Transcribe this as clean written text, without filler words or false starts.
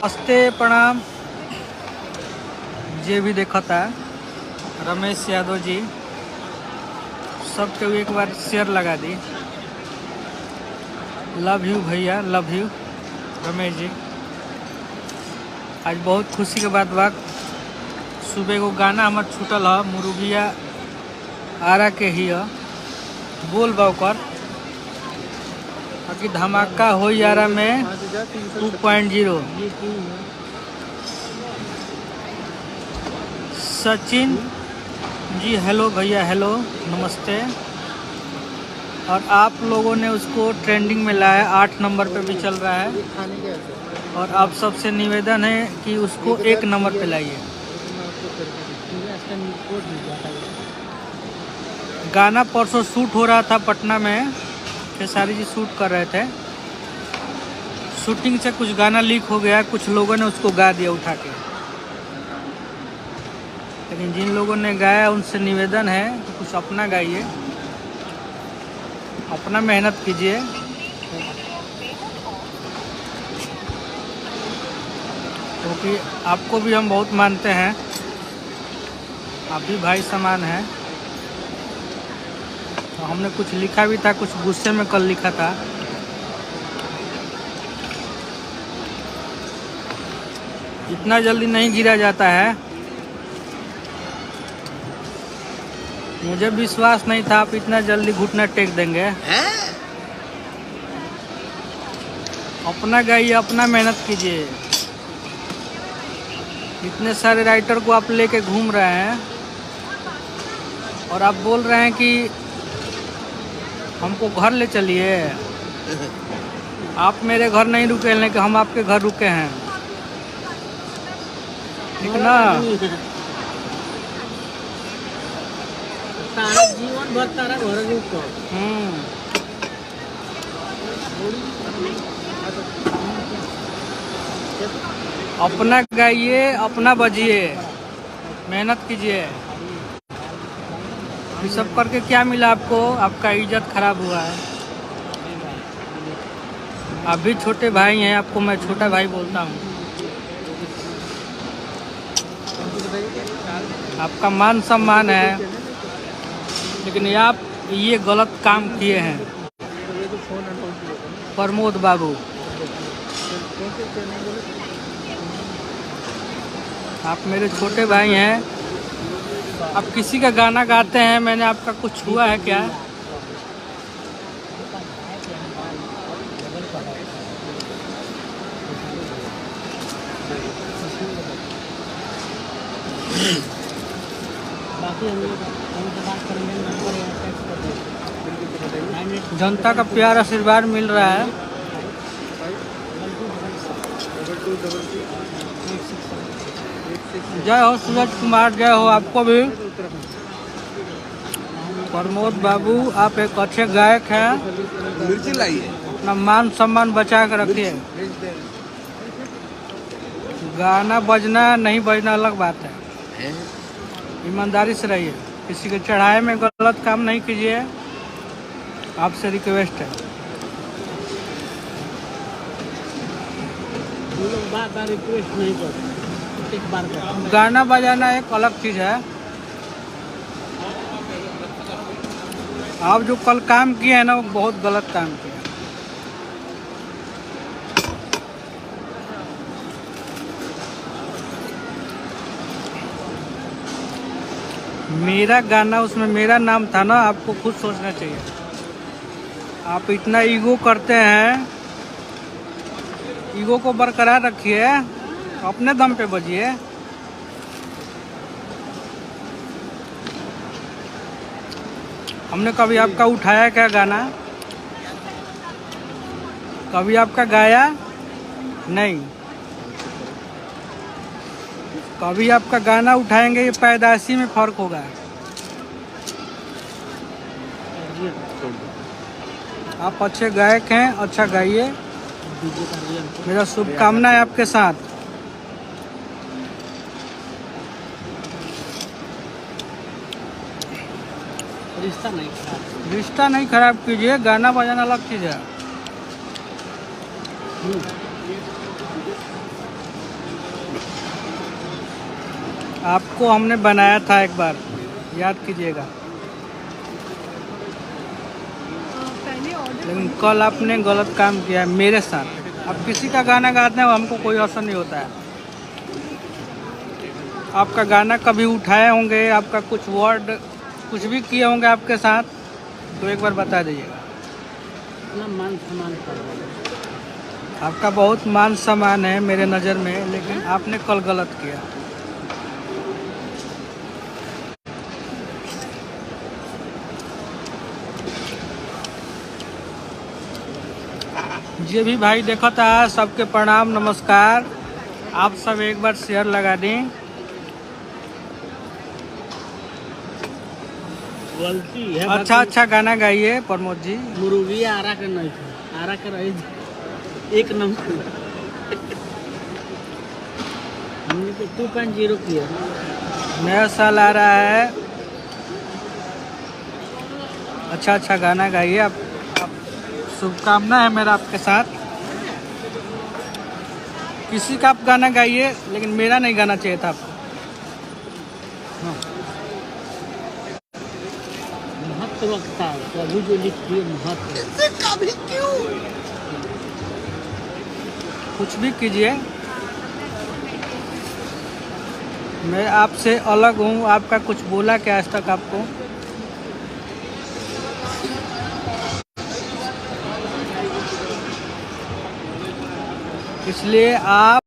नमस्ते प्रणाम। जे भी देखा था रमेश यादव जी सबके एक बार शेयर लगा दी। लव यू भैया, लव यू रमेश जी। आज बहुत खुशी के बात सुबह को गाना हमार छूटल है मुर्गिया आरा के ही बोल बाकर कि धमाका हो यारा में 2.0। सचिन जी हेलो भैया, हेलो नमस्ते। और आप लोगों ने उसको ट्रेंडिंग में लाया, 8 नंबर पे भी चल रहा है। और आप सबसे निवेदन है कि उसको 1 नंबर पे लाइए। गाना परसों शूट हो रहा था पटना में, खेसारी जी शूट कर रहे थे। शूटिंग से कुछ गाना लीक हो गया, कुछ लोगों ने उसको गा दिया उठा के। लेकिन जिन लोगों ने गाया उनसे निवेदन है कि कुछ अपना गाइए, अपना मेहनत कीजिए। क्योंकि आपको भी हम बहुत मानते हैं, आप भी भाई समान हैं। तो हमने कुछ लिखा भी था, कुछ गुस्से में कल लिखा था। इतना जल्दी नहीं गिरा जाता है। मुझे विश्वास नहीं था आप इतना जल्दी घुटना टेक देंगे। अपना गाइए, अपना मेहनत कीजिए। इतने सारे राइटर को आप लेके घूम रहे हैं और आप बोल रहे हैं कि हमको घर ले चलिए। आप मेरे घर नहीं रुके, लेकिन हम आपके घर रुके हैं, ठीक ना? तारा जीवन भर तारा घर रुको। अपना गाइए, अपना बजिए, मेहनत कीजिए। ये सब करके क्या मिला आपको? आपका इज्जत खराब हुआ है। आप भी छोटे भाई हैं, आपको मैं छोटा भाई बोलता हूँ। आपका मान सम्मान है, लेकिन आप ये गलत काम किए हैं। प्रमोद बाबू, आप मेरे छोटे भाई हैं। आप किसी का गाना गाते हैं, मैंने आपका कुछ छुआ है क्या? जनता का प्यार आशीर्वाद मिल रहा है। जय हो सूरज कुमार, जय हो आपको भी। प्रमोद बाबू, आप एक अच्छे गायक हैं। मिर्ची लाइए, अपना मान सम्मान बचा कर रखिए। गाना बजना नहीं बजना अलग बात है। ईमानदारी से रहिए, किसी के चढ़ाए में गलत काम नहीं कीजिए, आपसे रिक्वेस्ट है। बार रिक्वेस्ट नहीं करते, एक बार गाना बजाना एक अलग चीज़ है। आप जो कल काम किए हैं ना, वो बहुत गलत काम किया। मेरा गाना, उसमें मेरा नाम था ना, आपको खुद सोचना चाहिए। आप इतना ईगो करते हैं, ईगो को बरकरार रखिए, अपने दम पे बजिए। हमने कभी आपका उठाया क्या गाना? कभी आपका गाया नहीं। कभी आपका गाना उठाएंगे, ये पैदाइशी में फर्क होगा। आप अच्छे गायक हैं, अच्छा गाइए। मेरा शुभकामना है आपके साथ। रिश्ता नहीं खराब कीजिए, गाना बजाना अलग चीज़ है। आपको हमने बनाया था एक बार, याद कीजिएगा। लेकिन कल आपने गलत काम किया है मेरे साथ। अब किसी का गाना गाते हैं हमको कोई असर नहीं होता है। आपका गाना कभी उठाए होंगे, आपका कुछ वर्ड कुछ भी किए होंगे आपके साथ, तो एक बार बता दीजिएगा। इतना मान सम्मान कर रहा है। आपका बहुत मान सम्मान है मेरे नज़र में, लेकिन आपने कल गलत किया। जे भी भाई देखा था सबके प्रणाम नमस्कार। आप सब एक बार शेयर लगा दें। गलती है। अच्छा अच्छा गाना गाइए प्रमोद जी। मुर्गी आरा के नहीं था, आरा के रही एक नंबर। हमने तो 2.0 किया। नया साल आ रहा है, अच्छा अच्छा गाना गाइए। आप शुभकामना है मेरा आपके साथ। किसी का आप गाना गाइए, लेकिन मेरा नहीं गाना चाहिए था आपको। हाँ। महत्व रखता है कभी जो लिखिए महत्व। कभी क्यों कुछ भी कीजिए, मैं आपसे अलग हूँ। आपका कुछ बोला क्या आज तक आपको? इसलिए आप